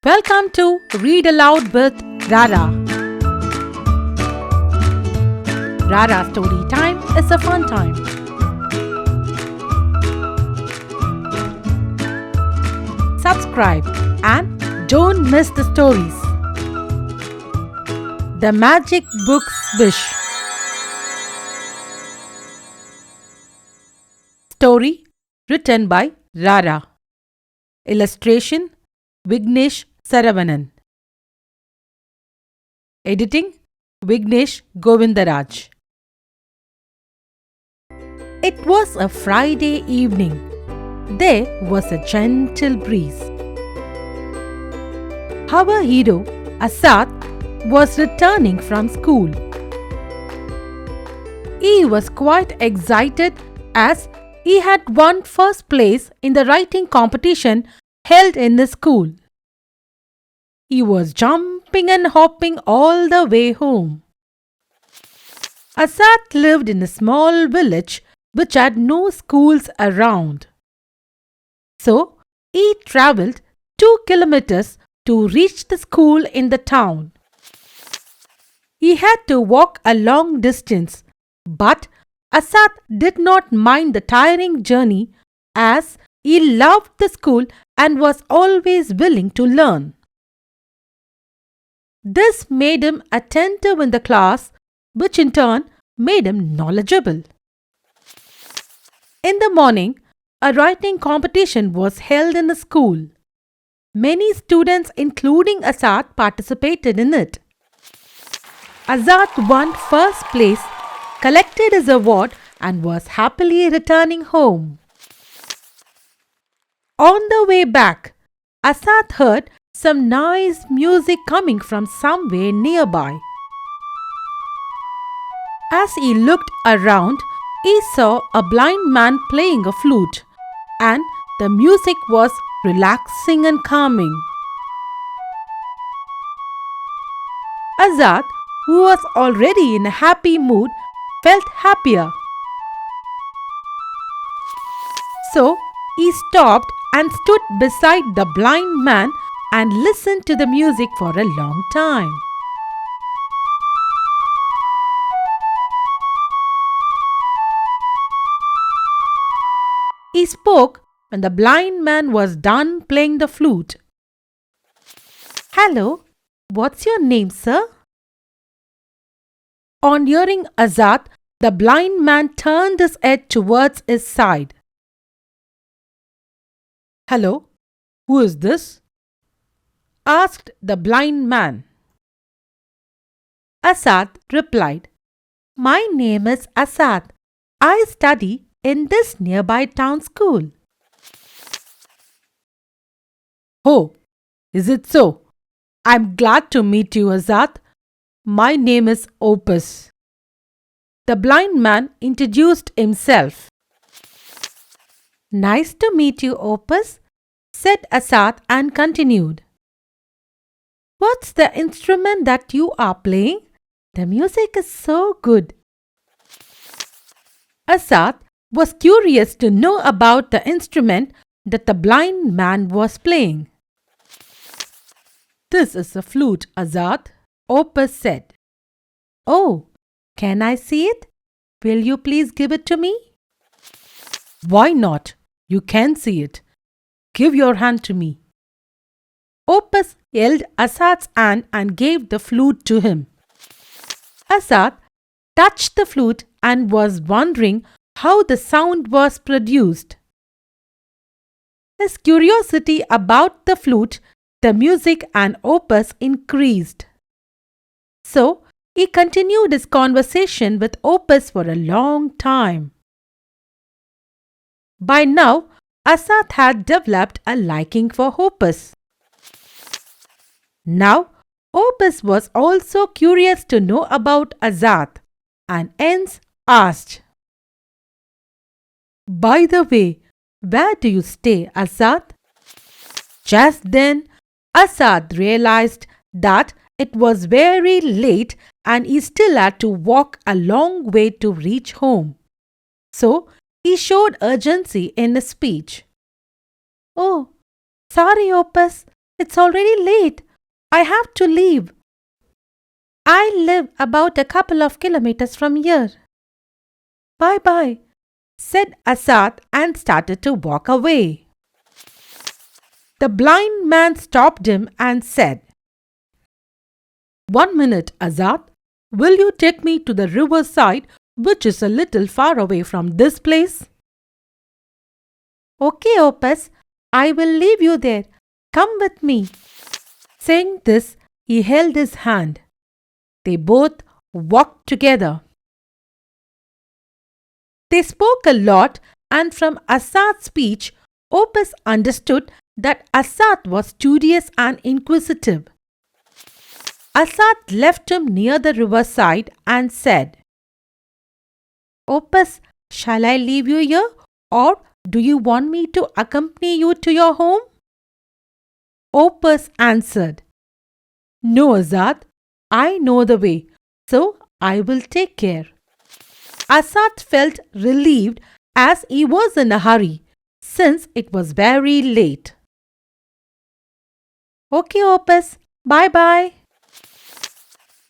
Welcome to Read Aloud with Rara. Rara Story Time is a fun time. Subscribe and don't miss the stories. The Magic Book's Wish. Story written by Rara. Illustration Vignesh Saravanan. Editing Vignesh Govindaraj. It was a Friday evening. There was a gentle breeze. Our hero, Asad, was returning from school. He was quite excited as he had won first place in the writing competition held in the school. He was jumping and hopping all the way home. Asad lived in a small village which had no schools around. So, he travelled 2 kilometers to reach the school in the town. He had to walk a long distance, but Asad did not mind the tiring journey as he loved the school and was always willing to learn. This made him attentive in the class, which in turn made him knowledgeable. In the morning, a writing competition was held in the school. Many students, including Asad, participated in it. Asad won first place, collected his award, and was happily returning home. On the way back, Asad heard some nice music coming from somewhere nearby. As he looked around, he saw a blind man playing a flute, and the music was relaxing and calming. Asad, who was already in a happy mood, felt happier. So, he stopped and stood beside the blind man and listened to the music for a long time. He spoke when the blind man was done playing the flute. "Hello, what's your name, sir?" On hearing Asad, the blind man turned his head towards his side. "Hello, who is this?" asked the blind man. Asad replied, "My name is Asad. I study in this nearby town school." "Oh, is it so? I'm glad to meet you, Asad. My name is Opus." The blind man introduced himself. "Nice to meet you, Opus," said Asad and continued. "What's the instrument that you are playing? The music is so good." Asad was curious to know about the instrument that the blind man was playing. "This is a flute, Asad," Opus said. "Oh, can I see it? Will you please give it to me?" "Why not? You can see it. Give your hand to me." Opus held Asad's hand and gave the flute to him. Asad touched the flute and was wondering how the sound was produced. His curiosity about the flute, the music, and Opus increased. So, he continued his conversation with Opus for a long time. By now, Asad had developed a liking for Opus. Now, Opus was also curious to know about Asad and hence asked, "By the way, where do you stay, Asad?" Just then, Asad realized that it was very late and he still had to walk a long way to reach home. So, he showed urgency in his speech. "Oh, sorry, Opus. It's already late. I have to leave. I live about a couple of kilometers from here. Bye bye, said Asad and started to walk away. The blind man stopped him and said, 1 minute, Azad. Will you take me to the riverside, which is a little far away from this place? Okay, Opus, I will leave you there. Come with me. Saying this, he held his hand. They both walked together. They spoke a lot, and from Asad's speech, Opus understood that Asad was studious and inquisitive. Asad left him near the riverside and said, Opus, shall I leave you here, or do you want me to accompany you to your home? Opus answered, No, Azad, I know the way, so I will take care. Asad felt relieved as he was in a hurry, since it was very late. Okay, Opus, bye-bye.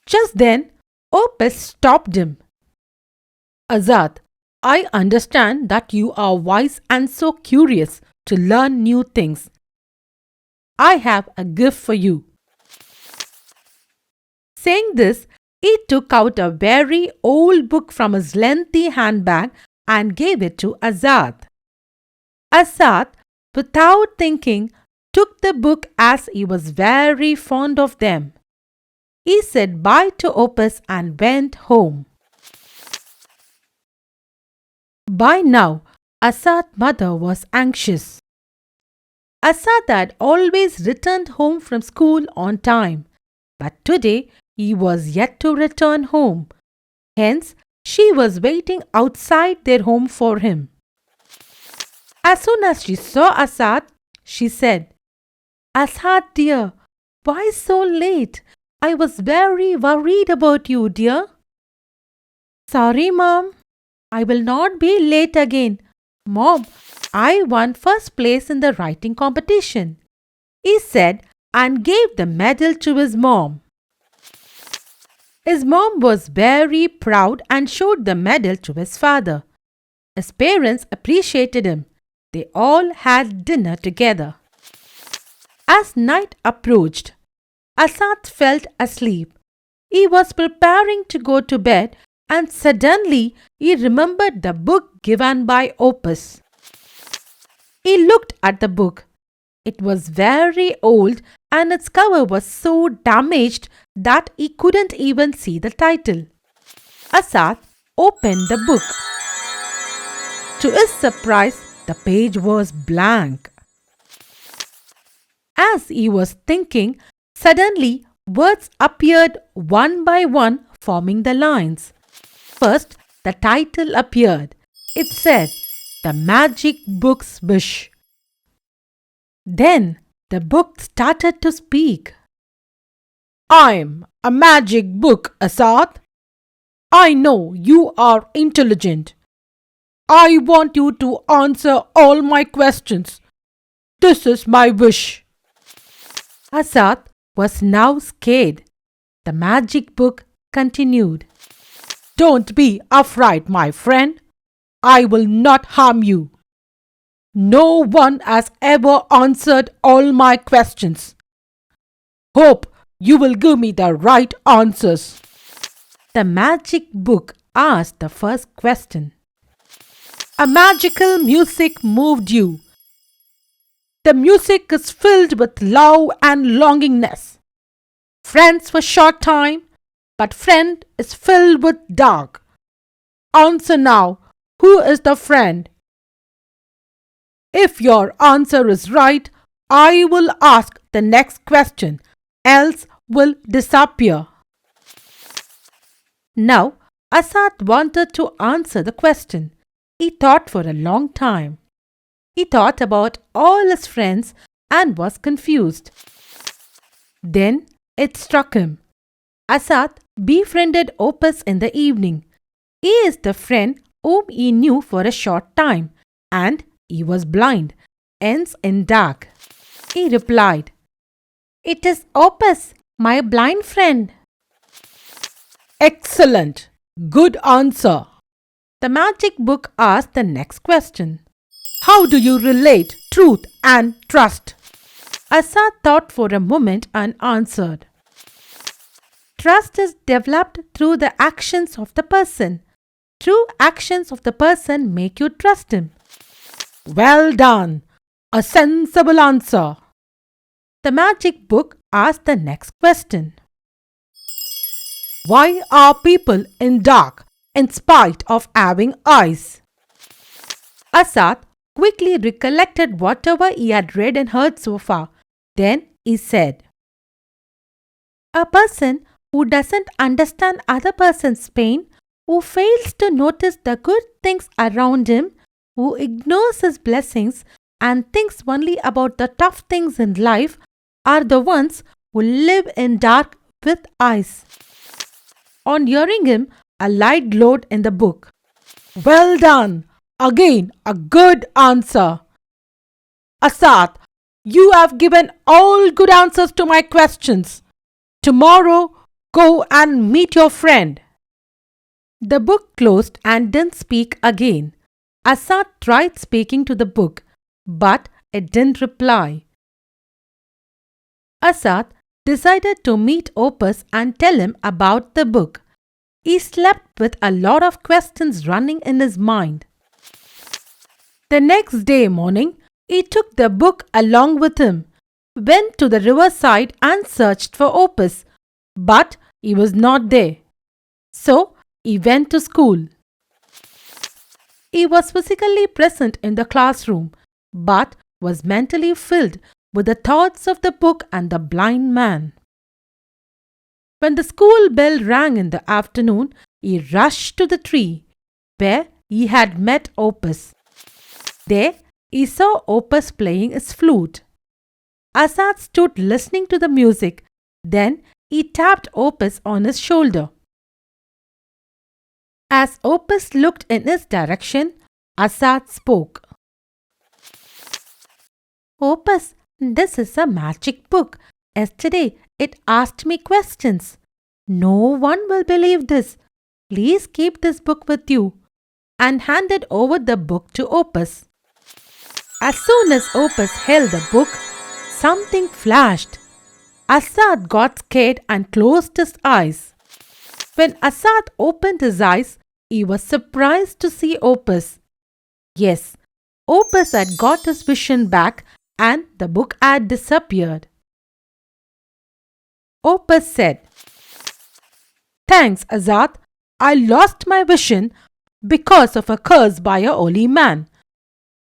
Just then, Opus stopped him. Azad, I understand that you are wise and so curious to learn new things. I have a gift for you. Saying this, he took out a very old book from his lengthy handbag and gave it to Azad. Azad, without thinking, took the book as he was very fond of them. He said bye to Opus and went home. By now, Asad's mother was anxious. Asad had always returned home from school on time, but today he was yet to return home. Hence, she was waiting outside their home for him. As soon as she saw Asad, she said, Asad dear, why so late? I was very worried about you, dear. Sorry, Mom. I will not be late again. Mom, I won first place in the writing competition, he said and gave the medal to his mom. His mom was very proud and showed the medal to his father. His parents appreciated him. They all had dinner together. As night approached, Asad felt asleep. He was preparing to go to bed and suddenly he remembered the book given by Opus. He looked at the book. It was very old and its cover was so damaged that he couldn't even see the title. Asad opened the book. To his surprise, the page was blank. As he was thinking, suddenly words appeared one by one, forming the lines. First, the title appeared. It said, The Magic Book's Wish. Then the book started to speak. I'm a magic book, Asad. I know you are intelligent. I want you to answer all my questions. This is my wish. Asad was now scared. The magic book continued. Don't be afraid, my friend. I will not harm you. No one has ever answered all my questions. Hope you will give me the right answers. The magic book asked the first question. A magical music moved you. The music is filled with love and longingness. Friends for short time, but friend is filled with dark. Answer now, who is the friend? If your answer is right, I will ask the next question, else will disappear. Now, Asad wanted to answer the question. He thought for a long time. He thought about all his friends and was confused. Then it struck him. Asad befriended Opus in the evening. He is the friend whom he knew for a short time, and he was blind, hence in dark. He replied, It is Opus, my blind friend. Excellent! Good answer. The magic book asked the next question. How do you relate truth and trust? Asad thought for a moment and answered. Trust is developed through the actions of the person. True actions of the person make you trust him. Well done! A sensible answer. The magic book asked the next question. Why are people in dark in spite of having eyes? Asad quickly recollected whatever he had read and heard so far. Then he said, a person who doesn't understand other person's pain, who fails to notice the good things around him, who ignores his blessings and thinks only about the tough things in life, are the ones who live in dark with eyes. On hearing him, a light glowed in the book. Well done! Again, a good answer. Asad, you have given all good answers to my questions. Tomorrow, go and meet your friend. The book closed and didn't speak again. Asad tried speaking to the book, but it didn't reply. Asad decided to meet Opus and tell him about the book. He slept with a lot of questions running in his mind. The next day morning, he took the book along with him, went to the riverside and searched for Opus, but he was not there. So, he went to school. He was physically present in the classroom, but was mentally filled with the thoughts of the book and the blind man. When the school bell rang in the afternoon, he rushed to the tree where he had met Opus. There, he saw Opus playing his flute. Asad stood listening to the music. Then he tapped Opus on his shoulder. As Opus looked in his direction, Asad spoke. Opus, this is a magic book. Yesterday, it asked me questions. No one will believe this. Please keep this book with you. And handed over the book to Opus. As soon as Opus held the book, something flashed. Asad got scared and closed his eyes. When Asad opened his eyes, he was surprised to see Opus. Yes, Opus had got his vision back and the book had disappeared. Opus said, Thanks, Asad. I lost my vision because of a curse by a holy man.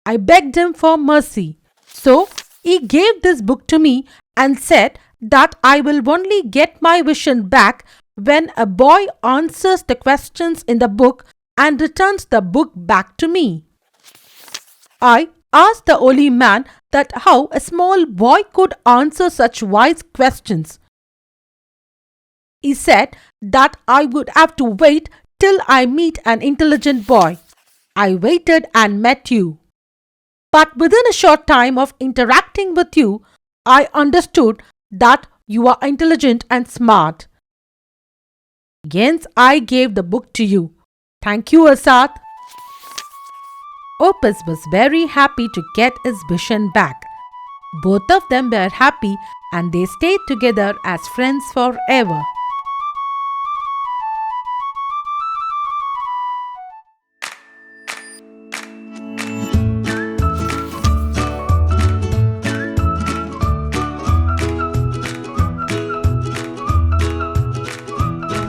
I begged him for mercy. So, he gave this book to me and said that I will only get my vision back when a boy answers the questions in the book and returns the book back to me. I asked the holy man that how a small boy could answer such wise questions. He said that I would have to wait till I meet an intelligent boy. I waited and met you. But within a short time of interacting with you, I understood that you are intelligent and smart. Hence, I gave the book to you. Thank you, Asad. Opus was very happy to get his vision back. Both of them were happy and they stayed together as friends forever.